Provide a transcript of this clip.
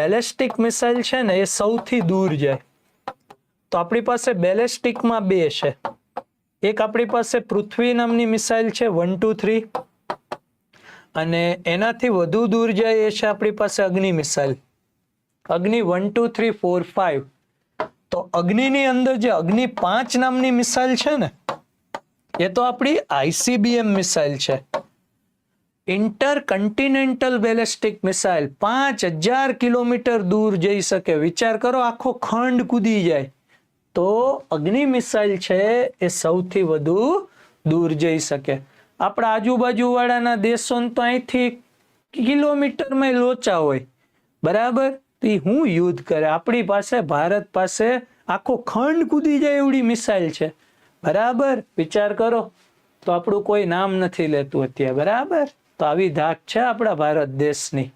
Ballistic missile છે ને એ સૌથી દૂર જાય. તો આપણી પાસે બેલેસ્ટિકમાં બે છે. એક આપણી પાસે પૃથ્વી નામની મિસાઇલ છે 1, 2, 3 અને એનાથી વધુ દૂર જાય એ છે આપણી પાસે અગ્નિ મિસાઇલ. અગ્નિ 1, 2, 3, 4, 5. તો અગ્નિની અંદર જે અગ્નિ 5 નામની મિસાઇલ છે ને એ તો આપણી ICBM મિસાઇલ છે, ઇન્ટરકન્ટિનેન્ટલ બેલેસ્ટિક મિસાઇલ. 5000 કિલોમીટર દૂર જઈ શકે. વિચાર કરો, આખો ખંડ કૂદી જાય. તો અગ્નિ મિસાઇલ છે એ સૌથી વધુ દૂર જઈ શકે. આપણા આજુબાજુ વાળાના દેશો તો અહીંથી કિલોમીટરમાં લોચા હોય, બરાબર. તો હું યુદ્ધ કરે? આપણી પાસે, ભારત પાસે આખો ખંડ કૂદી જાય એવડી મિસાઇલ છે, બરાબર. વિચાર કરો. તો આપણું કોઈ નામ નથી લેતું અત્યારે, બરાબર. તો આવી ધાક છે આપણા ભારત દેશની.